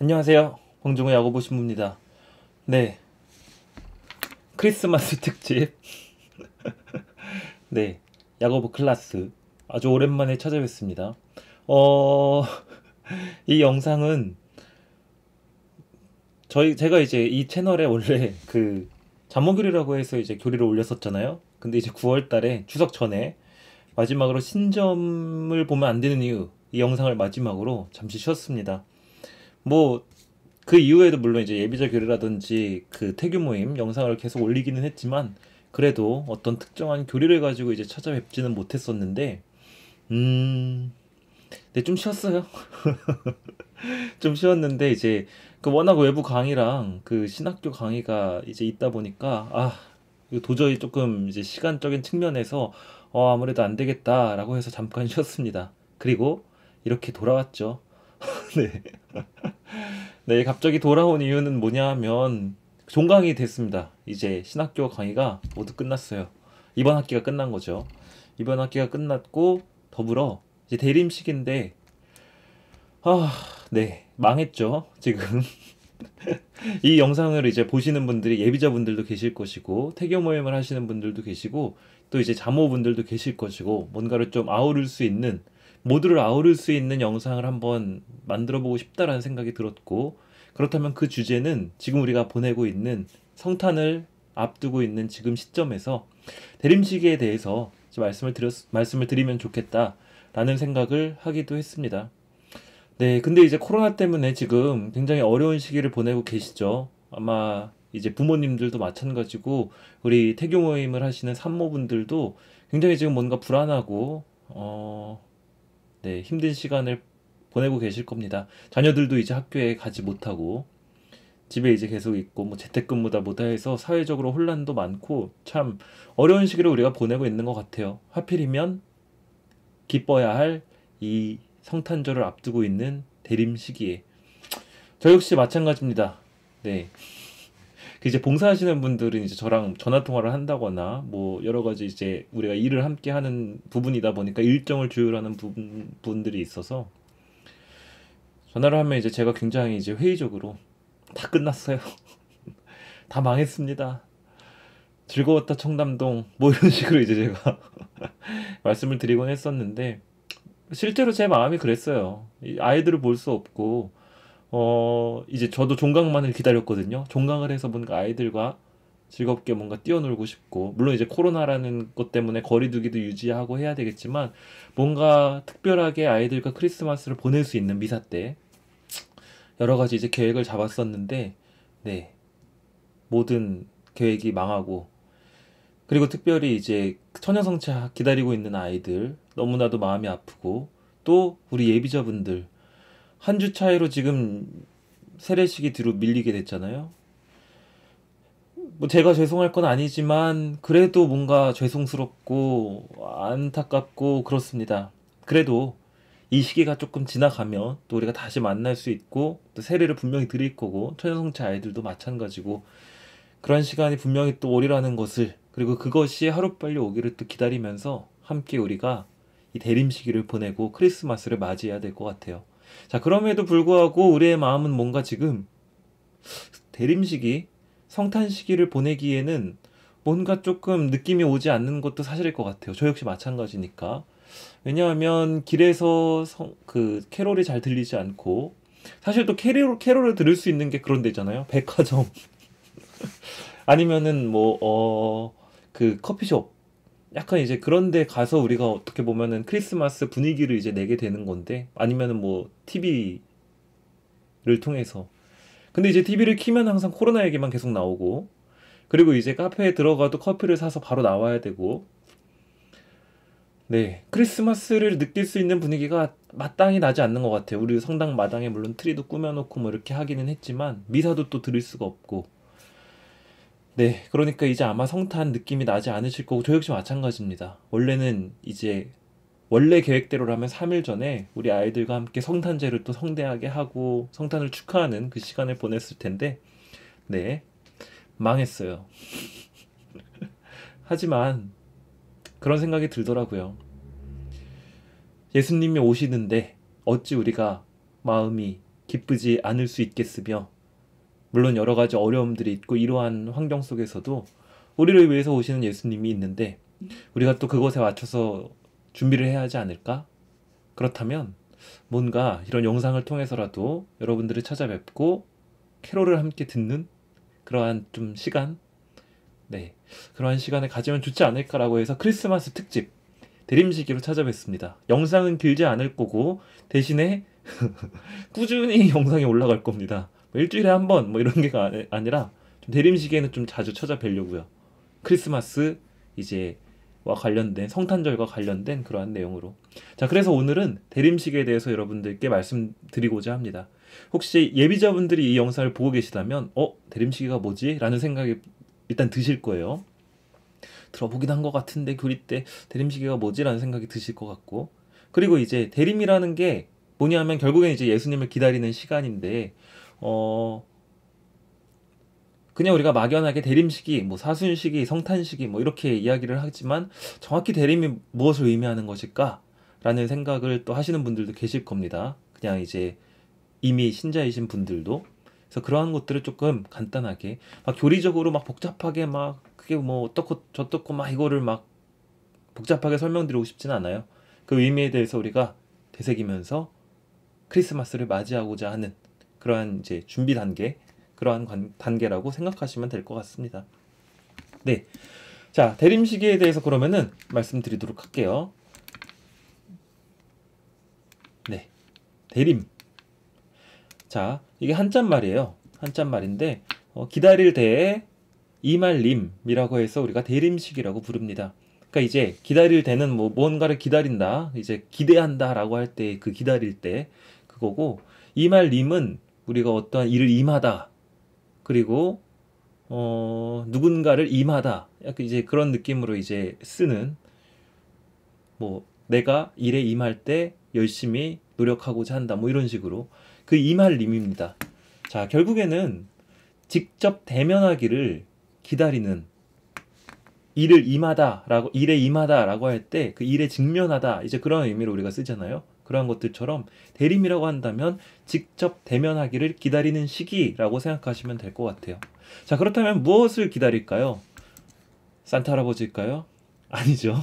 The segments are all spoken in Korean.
안녕하세요. 봉중호 야구보 신부입니다. 네, 크리스마스 특집. 네, 야구보 클라스. 아주 오랜만에 찾아뵙습니다. 어, 이 영상은 제가 이제 이 채널에 원래 그 잠모교리라고 해서 이제 교리를 올렸었잖아요. 근데 이제 9월 달에 추석 전에 마지막으로 신점을 보면 안 되는 이유, 이 영상을 마지막으로 잠시 쉬었습니다. 뭐 그 이후에도 물론 이제 예비자 교리라든지 그 태교 모임 영상을 계속 올리기는 했지만 그래도 어떤 특정한 교리를 가지고 이제 찾아뵙지는 못했었는데 네, 좀 쉬었어요. 좀 쉬었는데 이제 그 워낙 외부 강의랑 그 신학교 강의가 이제 있다 보니까 이거 도저히 조금 이제 시간적인 측면에서 아무래도 안 되겠다라고 해서 잠깐 쉬었습니다. 그리고 이렇게 돌아왔죠. 네. 네, 갑자기 돌아온 이유는 뭐냐 하면 종강이 됐습니다. 이제 신학교 강의가 모두 끝났어요. 이번 학기가 끝난 거죠. 이번 학기가 끝났고 더불어 이제 대림식인데 아, 네, 망했죠. 지금 이 영상을 이제 보시는 분들이 예비자분들도 계실 것이고 태교 모임을 하시는 분들도 계시고 또 이제 자모분들도 계실 것이고 뭔가를 좀 아우를 수 있는 모두를 아우를 수 있는 영상을 한번 만들어 보고 싶다라는 생각이 들었고 그렇다면 그 주제는 지금 우리가 보내고 있는 성탄을 앞두고 있는 지금 시점에서 대림시기에 대해서 말씀을 드리면 좋겠다라는 생각을 하기도 했습니다. 네, 근데 이제 코로나 때문에 지금 굉장히 어려운 시기를 보내고 계시죠. 아마 이제 부모님들도 마찬가지고 우리 태교 모임을 하시는 산모분들도 굉장히 지금 뭔가 불안하고 네, 힘든 시간을 보내고 계실 겁니다. 자녀들도 이제 학교에 가지 못하고 집에 이제 계속 있고 뭐 재택근무다 뭐다 해서 사회적으로 혼란도 많고 참 어려운 시기를 우리가 보내고 있는 것 같아요. 하필이면 기뻐야 할 이 성탄절을 앞두고 있는 대림 시기에 저 역시 마찬가지입니다. 네. 그 이제 봉사하시는 분들은 이제 저랑 전화 통화를 한다거나 뭐 여러 가지 이제 우리가 일을 함께 하는 부분이다 보니까 일정을 조율하는 분들이 있어서 전화를 하면 이제 제가 굉장히 이제 회의적으로 다 끝났어요. 다 망했습니다. 즐거웠다 청담동 뭐 이런 식으로 이제 제가 말씀을 드리곤 했었는데 실제로 제 마음이 그랬어요. 이 아이들을 볼 수 없고 이제 저도 종강만을 기다렸거든요. 종강을 해서 뭔가 아이들과 즐겁게 뭔가 뛰어놀고 싶고, 물론 이제 코로나라는 것 때문에 거리두기도 유지하고 해야 되겠지만, 뭔가 특별하게 아이들과 크리스마스를 보낼 수 있는 미사 때, 여러 가지 이제 계획을 잡았었는데, 네, 모든 계획이 망하고, 그리고 특별히 이제 처녀성차 기다리고 있는 아이들, 너무나도 마음이 아프고, 또 우리 예비자분들, 한 주 차이로 지금 세례식이 뒤로 밀리게 됐잖아요. 뭐 제가 죄송할 건 아니지만 그래도 뭔가 죄송스럽고 안타깝고 그렇습니다. 그래도 이 시기가 조금 지나가면 또 우리가 다시 만날 수 있고 또 세례를 분명히 드릴 거고 처녀성체 아이들도 마찬가지고 그런 시간이 분명히 또 오리라는 것을 그리고 그것이 하루빨리 오기를 또 기다리면서 함께 우리가 이 대림 시기를 보내고 크리스마스를 맞이해야 될 것 같아요. 자, 그럼에도 불구하고 우리의 마음은 뭔가 지금 대림 시기, 성탄 시기를 보내기에는 뭔가 조금 느낌이 오지 않는 것도 사실일 것 같아요. 저 역시 마찬가지니까. 왜냐하면 길에서 그 캐롤이 잘 들리지 않고 사실 또 캐롤을 들을 수 있는 게 그런 데잖아요. 백화점 아니면은 뭐 그 커피숍 약간 이제 그런 데 가서 우리가 어떻게 보면은 크리스마스 분위기를 이제 내게 되는 건데 아니면은 뭐 TV를 통해서 근데 이제 TV를 키면 항상 코로나 얘기만 계속 나오고 그리고 이제 카페에 들어가도 커피를 사서 바로 나와야 되고 네 크리스마스를 느낄 수 있는 분위기가 마땅히 나지 않는 것 같아요. 우리 성당 마당에 물론 트리도 꾸며놓고 뭐 이렇게 하기는 했지만 미사도 또 드릴 수가 없고 네 그러니까 이제 아마 성탄 느낌이 나지 않으실 거고 저 역시 마찬가지입니다. 원래는 이제 원래 계획대로라면 3일 전에 우리 아이들과 함께 성탄제를 또 성대하게 하고 성탄을 축하하는 그 시간을 보냈을 텐데 네 망했어요. 하지만 그런 생각이 들더라고요. 예수님이 오시는데 어찌 우리가 마음이 기쁘지 않을 수 있겠으며, 물론 여러 가지 어려움들이 있고 이러한 환경 속에서도 우리를 위해서 오시는 예수님이 있는데 우리가 또 그것에 맞춰서 준비를 해야 하지 않을까? 그렇다면 뭔가 이런 영상을 통해서라도 여러분들을 찾아뵙고 캐롤을 함께 듣는 그러한 좀 시간, 네, 그러한 시간을 가지면 좋지 않을까라고 해서 크리스마스 특집 대림시기로 찾아뵙습니다. 영상은 길지 않을 거고 대신에 꾸준히 영상이 올라갈 겁니다. 뭐 일주일에 한 번 뭐 이런 게 아니라 좀 대림시기에는 좀 자주 찾아뵈려고요. 크리스마스 이제 와 관련된 성탄절과 관련된 그러한 내용으로. 자, 그래서 오늘은 대림시기에 대해서 여러분들께 말씀드리고자 합니다. 혹시 예비자분들이 이 영상을 보고 계시다면 대림시기가 뭐지? 라는 생각이 일단 드실 거예요. 들어보긴 한 것 같은데 교리 때 대림시기가 뭐지? 라는 생각이 드실 것 같고, 그리고 이제 대림이라는 게 뭐냐면 결국엔 이제 예수님을 기다리는 시간인데 그냥 우리가 막연하게 대림시기, 뭐 사순시기, 성탄시기 뭐 이렇게 이야기를 하지만 정확히 대림이 무엇을 의미하는 것일까? 라는 생각을 또 하시는 분들도 계실 겁니다. 그냥 이제 이미 신자이신 분들도. 그래서 그러한 것들을 조금 간단하게 막 교리적으로 막 복잡하게 막 그게 뭐 어떻고 저떻고 막 이거를 막 복잡하게 설명드리고 싶지는 않아요. 그 의미에 대해서 우리가 되새기면서 크리스마스를 맞이하고자 하는 그러한 이제 준비 단계, 그러한 단계라고 생각하시면 될 것 같습니다. 네, 자, 대림시기에 대해서 그러면은 말씀드리도록 할게요. 네, 대림. 자, 이게 한자말이에요. 한자말인데 기다릴 때에 이말림이라고 해서 우리가 대림시기라고 부릅니다. 그러니까 이제 기다릴 때는 뭐 뭔가를 기다린다, 이제 기대한다라고 할 때 그 기다릴 때 그거고, 이말림은 우리가 어떠한 일을 임하다, 그리고 누군가를 임하다, 약간 이제 그런 느낌으로 이제 쓰는, 뭐 내가 일에 임할 때 열심히 노력하고자 한다, 뭐 이런 식으로 그 임할림입니다. 자, 결국에는 직접 대면하기를 기다리는, 일을 임하다라고, 일에 임하다라고 할 때 그 일에 직면하다, 이제 그런 의미로 우리가 쓰잖아요. 그러한 것들처럼 대림이라고 한다면 직접 대면하기를 기다리는 시기라고 생각하시면 될 것 같아요. 자, 그렇다면 무엇을 기다릴까요? 산타 할아버지일까요? 아니죠.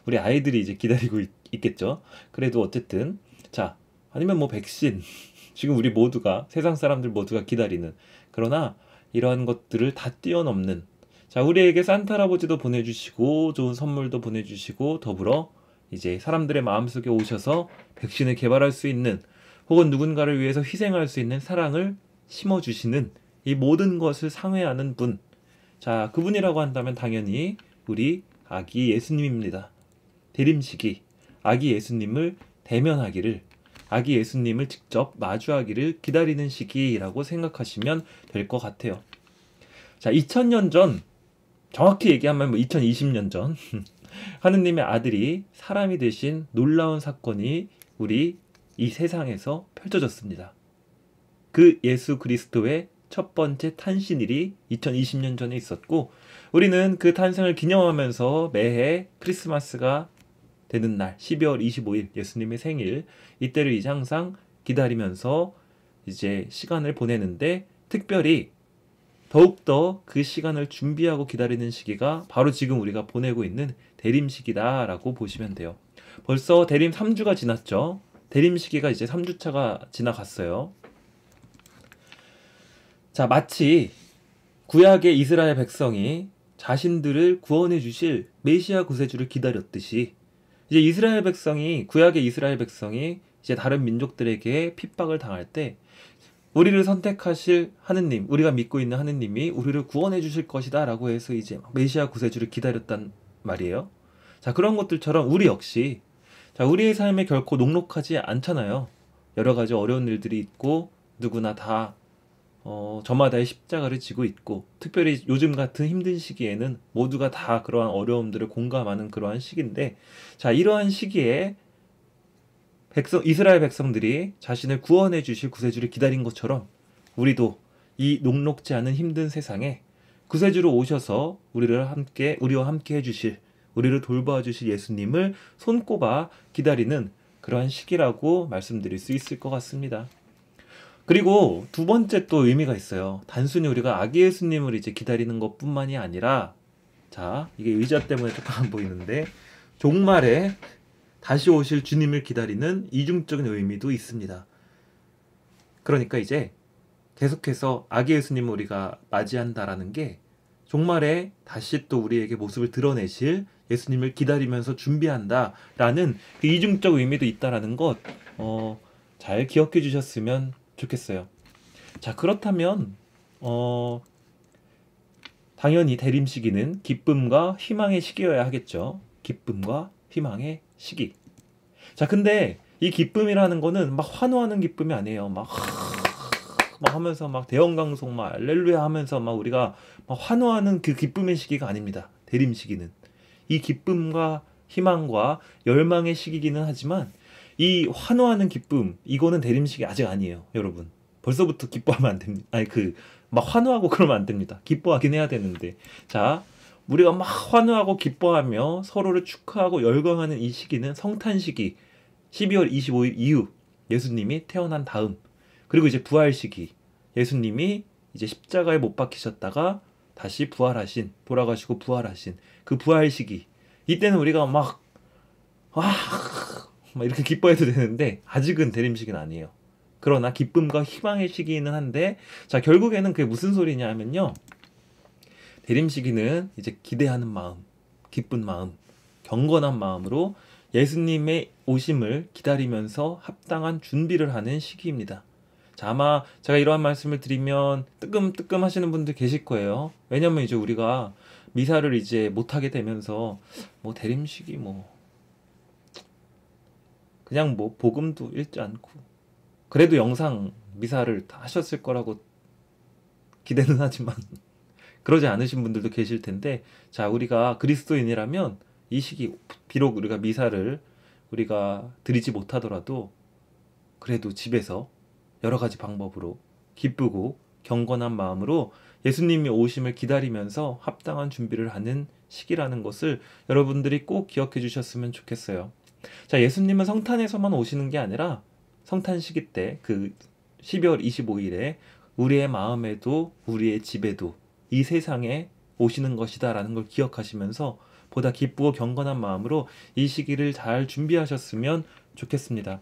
우리 아이들이 이제 기다리고 있겠죠. 그래도 어쨌든, 자, 아니면 뭐 백신, 지금 우리 모두가, 세상 사람들 모두가 기다리는, 그러나 이러한 것들을 다 뛰어넘는, 자, 우리에게 산타 할아버지도 보내주시고 좋은 선물도 보내주시고 더불어 이제 사람들의 마음속에 오셔서 백신을 개발할 수 있는, 혹은 누군가를 위해서 희생할 수 있는 사랑을 심어주시는 이 모든 것을 상회하는 분, 자, 그분이라고 한다면 당연히 우리 아기 예수님입니다. 대림시기, 아기 예수님을 대면하기를, 아기 예수님을 직접 마주하기를 기다리는 시기라고 생각하시면 될 것 같아요. 자, 2000년 전, 정확히 얘기하면 뭐 2020년 전 하느님의 아들이 사람이 되신 놀라운 사건이 우리 이 세상에서 펼쳐졌습니다. 그 예수 그리스도의 첫 번째 탄신일이 2020년 전에 있었고, 우리는 그 탄생을 기념하면서 매해 크리스마스가 되는 날 12월 25일 예수님의 생일, 이때를 이제 항상 기다리면서 이제 시간을 보내는데, 특별히 더욱더 그 시간을 준비하고 기다리는 시기가 바로 지금 우리가 보내고 있는 대림시기다라고 보시면 돼요. 벌써 대림 3주가 지났죠. 대림시기가 이제 3주차가 지나갔어요. 자, 마치 구약의 이스라엘 백성이 자신들을 구원해 주실 메시아 구세주를 기다렸듯이, 이제 이스라엘 백성이, 구약의 이스라엘 백성이 이제 다른 민족들에게 핍박을 당할 때 우리를 선택하실 하느님, 우리가 믿고 있는 하느님이 우리를 구원해 주실 것이다 라고 해서 이제 메시아 구세주를 기다렸단 말이에요. 자, 그런 것들처럼 우리 역시, 자, 우리의 삶에 결코 녹록하지 않잖아요. 여러 가지 어려운 일들이 있고 누구나 다 저마다의 십자가를 지고 있고, 특별히 요즘 같은 힘든 시기에는 모두가 다 그러한 어려움들을 공감하는 그러한 시기인데, 자, 이러한 시기에 이스라엘 백성들이 자신을 구원해 주실 구세주를 기다린 것처럼 우리도 이 녹록지 않은 힘든 세상에 구세주로 오셔서 우리와 함께 해주실, 우리를 돌봐 주실 예수님을 손꼽아 기다리는 그러한 시기라고 말씀드릴 수 있을 것 같습니다. 그리고 두 번째 또 의미가 있어요. 단순히 우리가 아기 예수님을 이제 기다리는 것뿐만이 아니라, 자, 이게 의자 때문에 조금 안 보이는데, 종말에 다시 오실 주님을 기다리는 이중적인 의미도 있습니다. 그러니까 이제 계속해서 아기 예수님을 우리가 맞이한다라는 게 종말에 다시 또 우리에게 모습을 드러내실 예수님을 기다리면서 준비한다라는 그 이중적 의미도 있다라는 것, 잘 기억해 주셨으면 좋겠어요. 자, 그렇다면 당연히 대림 시기는 기쁨과 희망의 시기여야 하겠죠. 기쁨과 희망의 시기. 자, 근데 이 기쁨이라는 거는 막 환호하는 기쁨이 아니에요. 막 하면서 막 대형강송 막 알렐루야 하면서 막 우리가 막 환호하는 그 기쁨의 시기가 아닙니다. 대림 시기는. 이 기쁨과 희망과 열망의 시기기는 하지만 이 환호하는 기쁨, 이거는 대림 시기 아직 아니에요, 여러분. 벌써부터 기뻐하면 안 됩니다. 아니 막 환호하고 그러면 안 됩니다. 기뻐하긴 해야 되는데. 자, 우리가 막 환호하고 기뻐하며 서로를 축하하고 열광하는 이 시기는 성탄 시기, 12월 25일 이후 예수님이 태어난 다음, 그리고 이제 부활 시기, 예수님이 이제 십자가에 못 박히셨다가 다시 부활하신, 돌아가시고 부활하신 그 부활 시기, 이때는 우리가 막 이렇게 기뻐해도 되는데 아직은 대림 시기는 아니에요. 그러나 기쁨과 희망의 시기는 한데, 자, 결국에는 그게 무슨 소리냐 하면요, 대림 시기는 이제 기대하는 마음, 기쁜 마음, 경건한 마음으로 예수님의 오심을 기다리면서 합당한 준비를 하는 시기입니다. 자, 아마 제가 이러한 말씀을 드리면 뜨끔뜨끔 하시는 분들 계실 거예요. 왜냐면 이제 우리가 미사를 이제 못하게 되면서 뭐 대림 시기 그냥 뭐 복음도 읽지 않고 그래도 영상 미사를 다 하셨을 거라고 기대는 하지만 그러지 않으신 분들도 계실 텐데, 자, 우리가 그리스도인이라면 이 시기, 비록 우리가 미사를 우리가 드리지 못하더라도 그래도 집에서 여러 가지 방법으로 기쁘고 경건한 마음으로 예수님이 오심을 기다리면서 합당한 준비를 하는 시기라는 것을 여러분들이 꼭 기억해 주셨으면 좋겠어요. 자, 예수님은 성탄에서만 오시는 게 아니라 성탄 시기 때 그 12월 25일에 우리의 마음에도 우리의 집에도 이 세상에 오시는 것이다라는 걸 기억하시면서 보다 기쁘고 경건한 마음으로 이 시기를 잘 준비하셨으면 좋겠습니다.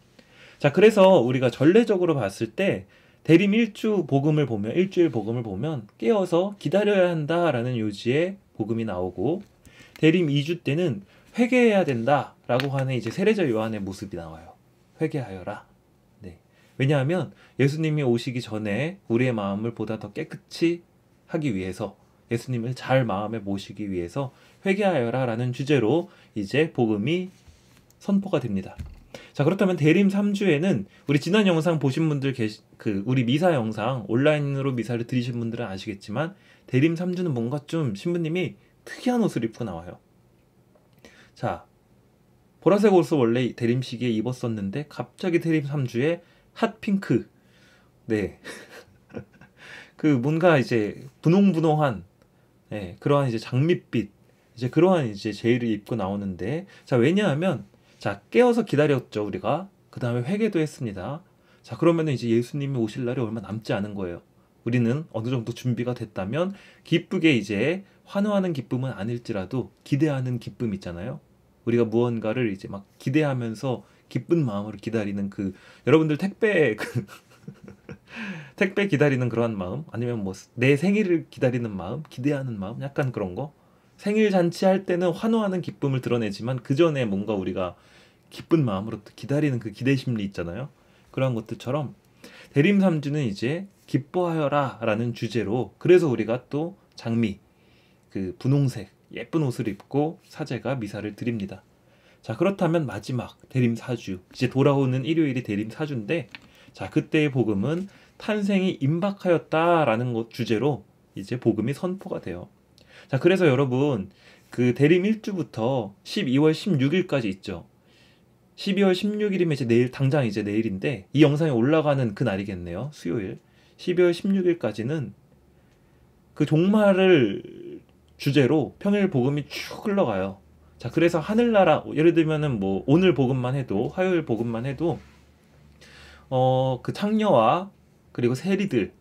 자, 그래서 우리가 전례적으로 봤을 때 대림 일주일 복음을 보면 깨어서 기다려야 한다라는 요지의 복음이 나오고, 대림 2주 때는 회개해야 된다라고 하는 이제 세례자 요한의 모습이 나와요. 회개하여라. 네. 왜냐하면 예수님이 오시기 전에 우리의 마음을 보다 더 깨끗이 하기 위해서, 예수님을 잘 마음에 모시기 위해서 회개하여라라는 주제로 이제 복음이 선포가 됩니다. 자, 그렇다면 대림 3주에는 우리 지난 영상 보신 분들 우리 미사 영상 온라인으로 미사를 드리신 분들은 아시겠지만 대림 3주는 뭔가 좀 신부님이 특이한 옷을 입고 나와요. 자, 보라색 옷을 원래 대림 시기에 입었었는데 갑자기 대림 3주에 핫핑크, 네, 그 뭔가 이제 분홍분홍한, 네, 그러한 이제 장밋빛, 이제 그러한 이제 제의를 입고 나오는데, 자, 왜냐하면, 자, 깨어서 기다렸죠, 우리가. 그 다음에 회개도 했습니다. 자, 그러면은 이제 예수님이 오실 날이 얼마 남지 않은 거예요. 우리는 어느 정도 준비가 됐다면 기쁘게 이제 환호하는 기쁨은 아닐지라도 기대하는 기쁨 있잖아요. 우리가 무언가를 이제 막 기대하면서 기쁜 마음으로 기다리는 여러분들 택배 기다리는 그런 마음, 아니면 뭐 내 생일을 기다리는 마음, 기대하는 마음, 약간 그런 거. 생일 잔치할 때는 환호하는 기쁨을 드러내지만 그 전에 뭔가 우리가 기쁜 마음으로 기다리는 그 기대 심리 있잖아요. 그런 것들처럼 대림 3주는 이제 기뻐하여라 라는 주제로, 그래서 우리가 또 장미, 분홍색 예쁜 옷을 입고 사제가 미사를 드립니다. 자, 그렇다면 마지막 대림 4주, 이제 돌아오는 일요일이 대림 4주인데, 자, 그때의 복음은 탄생이 임박하였다라는 것 주제로 이제 복음이 선포가 돼요. 자, 그래서 여러분 대림 1주부터 12월 16일까지 있죠. 12월 16일이면 이제 당장 이제 내일인데 이 영상이 올라가는 그 날이겠네요. 수요일. 12월 16일까지는 그 종말을 주제로 평일 복음이 쭉 흘러가요. 자, 그래서 하늘나라, 예를 들면은 뭐 오늘 복음만 해도, 화요일 복음만 해도 그 창녀와 그리고 세리들,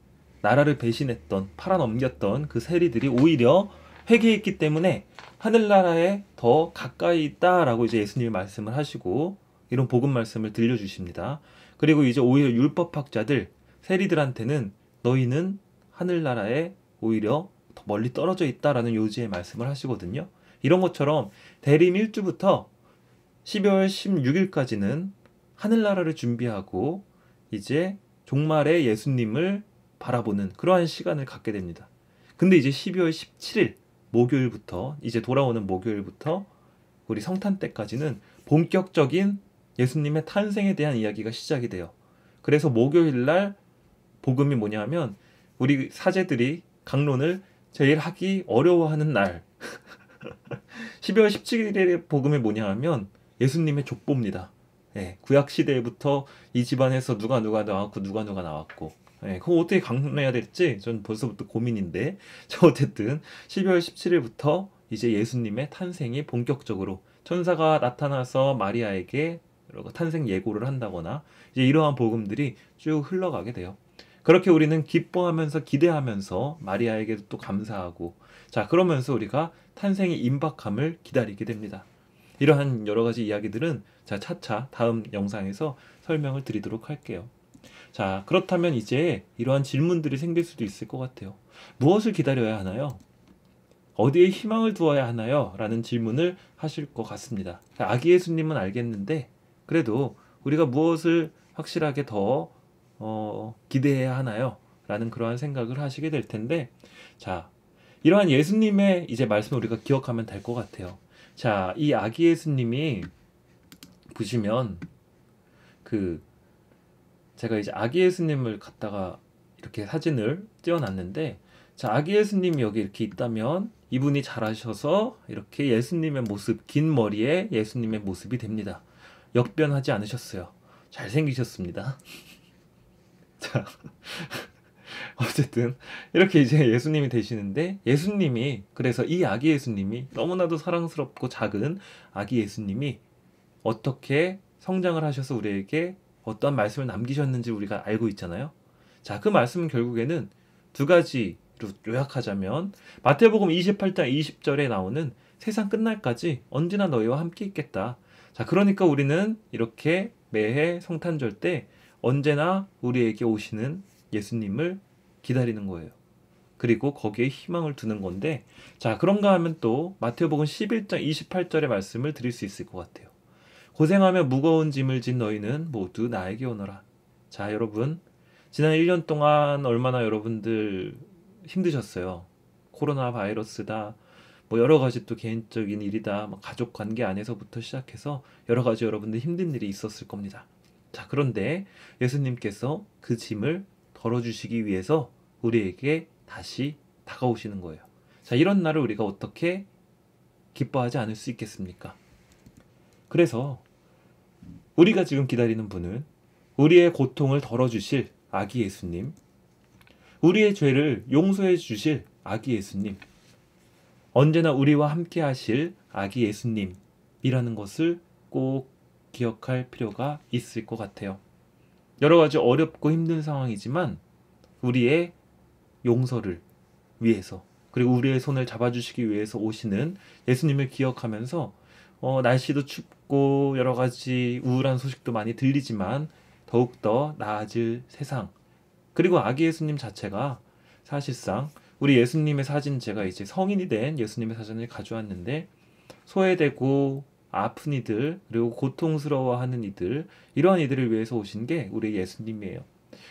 나라를 배신했던, 팔아넘겼던 그 세리들이 오히려 회개했기 때문에 하늘나라에 더 가까이 있다라고 이제 예수님이 말씀을 하시고 이런 복음 말씀을 들려주십니다. 그리고 이제 오히려 율법학자들, 세리들한테는 너희는 하늘나라에 오히려 더 멀리 떨어져 있다라는 요지의 말씀을 하시거든요. 이런 것처럼 대림 1주부터 12월 16일까지는 하늘나라를 준비하고 이제 종말의 예수님을 바라보는 그러한 시간을 갖게 됩니다. 근데 이제 12월 17일 목요일부터, 이제 돌아오는 목요일부터 우리 성탄 때까지는 본격적인 예수님의 탄생에 대한 이야기가 시작이 돼요. 그래서 목요일 날 복음이 뭐냐면 우리 사제들이 강론을 제일 하기 어려워하는 날 12월 17일의 복음이 뭐냐 하면 예수님의 족보입니다. 예, 구약 시대부터 이 집안에서 누가 나왔고 누가 나왔고, 예, 그거 어떻게 강론해야 될지 전 벌써부터 고민인데, 자, 어쨌든 12월 17일부터 이제 예수님의 탄생이 본격적으로 천사가 나타나서 마리아에게 탄생 예고를 한다거나 이제 이러한 복음들이 쭉 흘러가게 돼요. 그렇게 우리는 기뻐하면서 기대하면서 마리아에게도 또 감사하고, 자, 그러면서 우리가 탄생의 임박함을 기다리게 됩니다. 이러한 여러 가지 이야기들은 자, 차차 다음 영상에서 설명을 드리도록 할게요. 자, 그렇다면 이제 이러한 질문들이 생길 수도 있을 것 같아요. 무엇을 기다려야 하나요? 어디에 희망을 두어야 하나요? 라는 질문을 하실 것 같습니다. 아기 예수님은 알겠는데 그래도 우리가 무엇을 확실하게 더 기대해야 하나요? 라는 그러한 생각을 하시게 될 텐데, 자, 이러한 예수님의 이제 말씀을 우리가 기억하면 될 것 같아요. 자, 이 아기 예수님이 보시면 제가 이제 아기 예수님을 갖다가 이렇게 사진을 띄워놨는데, 자, 아기 예수님이 여기 이렇게 있다면 이분이 잘하셔서 이렇게 예수님의 모습, 긴 머리에 예수님의 모습이 됩니다. 역변하지 않으셨어요. 잘생기셨습니다. 자, 어쨌든 이렇게 이제 예수님이 되시는데, 예수님이, 그래서 이 아기 예수님이 너무나도 사랑스럽고 작은 아기 예수님이 어떻게 성장을 하셔서 우리에게 어떤 말씀을 남기셨는지 우리가 알고 있잖아요. 자, 그 말씀은 결국에는 두 가지로 요약하자면 마태복음 28장 20절에 나오는 세상 끝날까지 언제나 너희와 함께 있겠다. 자, 그러니까 우리는 이렇게 매해 성탄절 때 언제나 우리에게 오시는 예수님을 기다리는 거예요. 그리고 거기에 희망을 두는 건데, 자, 그런가 하면 또 마태복음 11장 28절의 말씀을 드릴 수 있을 것 같아요. 고생하며 무거운 짐을 진 너희는 모두 나에게 오너라. 자, 여러분, 지난 1년 동안 얼마나 여러분들 힘드셨어요. 코로나 바이러스다, 뭐 여러 가지 또 개인적인 일이다, 뭐 가족 관계 안에서부터 시작해서 여러 가지 여러분들 힘든 일이 있었을 겁니다. 자, 그런데 예수님께서 그 짐을 덜어주시기 위해서 우리에게 다시 다가오시는 거예요. 자, 이런 날을 우리가 어떻게 기뻐하지 않을 수 있겠습니까? 그래서 우리가 지금 기다리는 분은 우리의 고통을 덜어주실 아기 예수님, 우리의 죄를 용서해 주실 아기 예수님, 언제나 우리와 함께 하실 아기 예수님이라는 것을 꼭 기억할 필요가 있을 것 같아요. 여러 가지 어렵고 힘든 상황이지만 우리의 용서를 위해서, 그리고 우리의 손을 잡아주시기 위해서 오시는 예수님을 기억하면서 날씨도 춥고 여러 가지 우울한 소식도 많이 들리지만 더욱더 나아질 세상, 그리고 아기 예수님 자체가 사실상 우리 예수님의 사진, 제가 이제 성인이 된 예수님의 사진을 가져왔는데, 소외되고 아픈 이들, 그리고 고통스러워하는 이들, 이러한 이들을 위해서 오신 게 우리 예수님이에요.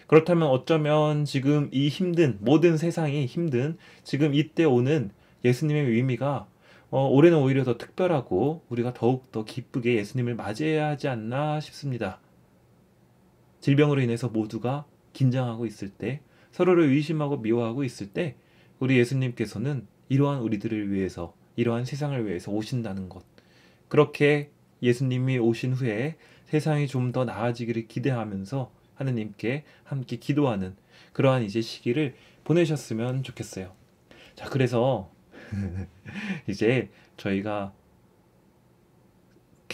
그렇다면 어쩌면 지금 이 힘든, 모든 세상이 힘든 지금 이때 오는 예수님의 의미가 올해는 오히려 더 특별하고 우리가 더욱더 기쁘게 예수님을 맞이해야 하지 않나 싶습니다. 질병으로 인해서 모두가 긴장하고 있을 때, 서로를 의심하고 미워하고 있을 때 우리 예수님께서는 이러한 우리들을 위해서, 이러한 세상을 위해서 오신다는 것, 그렇게 예수님이 오신 후에 세상이 좀 더 나아지기를 기대하면서 하느님께 함께 기도하는 그러한 이제 시기를 보내셨으면 좋겠어요. 자, 그래서 이제 저희가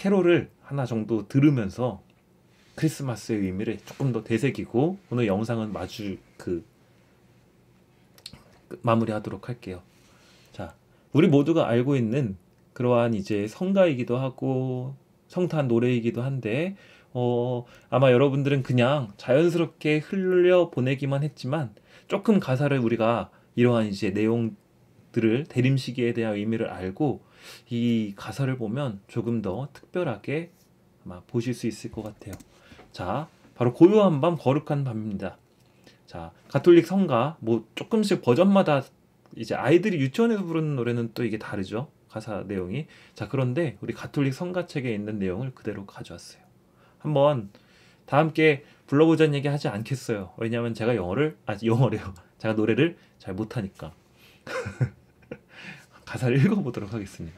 캐롤을 하나 정도 들으면서 크리스마스의 의미를 조금 더 되새기고 오늘 영상은 마무리하도록 할게요. 자, 우리 모두가 알고 있는 그러한 이제 성가이기도 하고 성탄 노래이기도 한데 아마 여러분들은 그냥 자연스럽게 흘려 보내기만 했지만 조금 가사를 우리가 이러한 이제 내용들을 대림시기에 대한 의미를 알고 이 가사를 보면 조금 더 특별하게 아마 보실 수 있을 것 같아요. 자, 바로 고요한 밤 거룩한 밤입니다. 자, 가톨릭 성가 뭐 조금씩 버전마다 이제 아이들이 유치원에서 부르는 노래는 또 이게 다르죠. 가사 내용이. 자, 그런데 우리 가톨릭 성가책에 있는 내용을 그대로 가져왔어요. 한번 다 함께 불러보자는 얘기 하지 않겠어요. 왜냐하면 제가 영어래요. 제가 노래를 잘 못하니까. 가사를 읽어보도록 하겠습니다.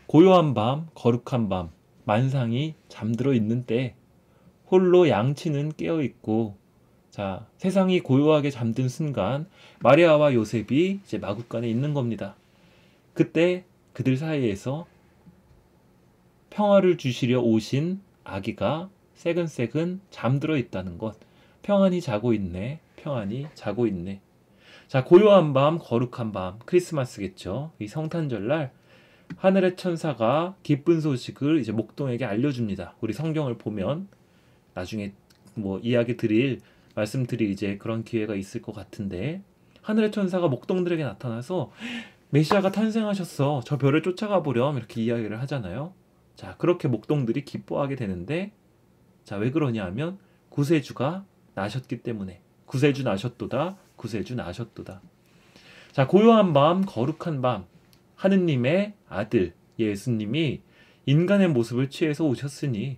고요한 밤, 거룩한 밤, 만상이 잠들어 있는 때 홀로 양치는 깨어 있고, 자, 세상이 고요하게 잠든 순간 마리아와 요셉이 이제 마구간에 있는 겁니다. 그때 그들 사이에서 평화를 주시려 오신 아기가 새근새근 잠들어 있다는 것. 평안히 자고 있네. 평안히 자고 있네. 자, 고요한 밤, 거룩한 밤, 크리스마스겠죠. 이 성탄절날 하늘의 천사가 기쁜 소식을 이제 목동에게 알려줍니다. 우리 성경을 보면 나중에 뭐 말씀드릴 이제 그런 기회가 있을 것 같은데, 하늘의 천사가 목동들에게 나타나서 메시아가 탄생하셨어. 저 별을 쫓아가 보렴. 이렇게 이야기를 하잖아요. 자, 그렇게 목동들이 기뻐하게 되는데, 자, 왜 그러냐 하면 구세주가 나셨기 때문에. 구세주 나셨도다. 구세주 나셨도다. 자, 고요한 밤, 거룩한 밤. 하느님의 아들 예수님이 인간의 모습을 취해서 오셨으니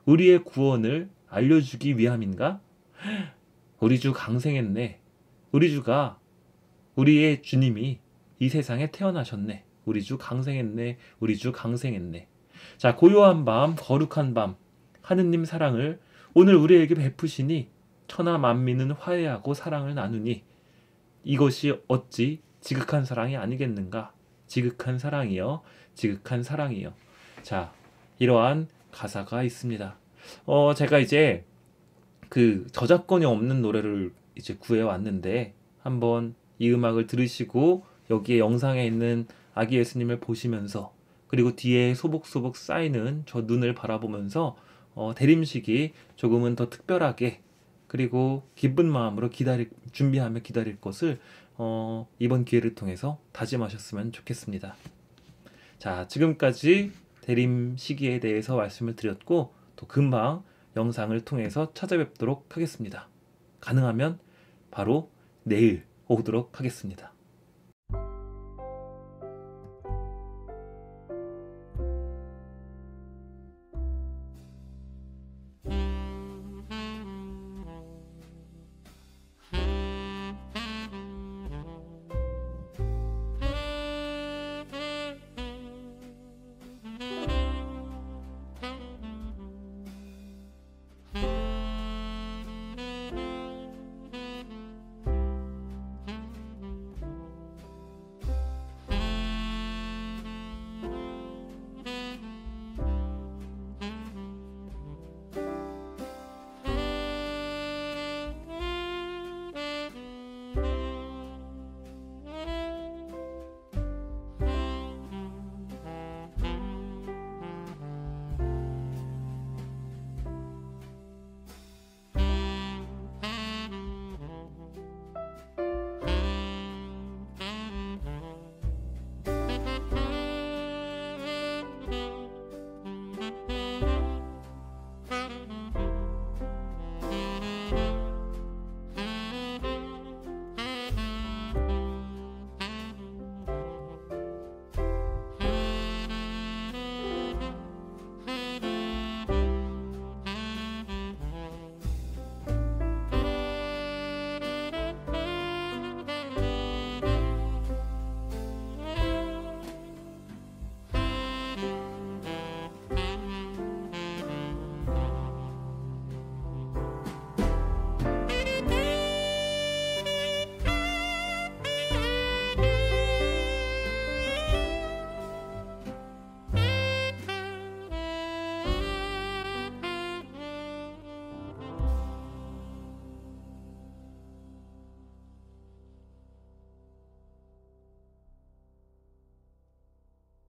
우리의 구원을 알려주기 위함인가? 우리 주 강생했네. 우리의 주님이 이 세상에 태어나셨네. 우리 주 강생했네. 우리 주 강생했네. 자, 고요한 밤, 거룩한 밤. 하느님 사랑을 오늘 우리에게 베푸시니 천하 만민은 화해하고 사랑을 나누니 이것이 어찌 지극한 사랑이 아니겠는가? 지극한 사랑이요. 지극한 사랑이요. 자, 이러한 가사가 있습니다. 제가 이제 그 저작권이 없는 노래를 이제 구해왔는데 한번 이 음악을 들으시고 여기에 영상에 있는 아기 예수님을 보시면서 그리고 뒤에 소복소복 쌓이는 저 눈을 바라보면서 대림식이 조금은 더 특별하게 그리고 기쁜 마음으로 준비하며 기다릴 것을 이번 기회를 통해서 다짐하셨으면 좋겠습니다. 자, 지금까지 대림 시기에 대해서 말씀을 드렸고 또 금방 영상을 통해서 찾아뵙도록 하겠습니다. 가능하면 바로 내일 오도록 하겠습니다.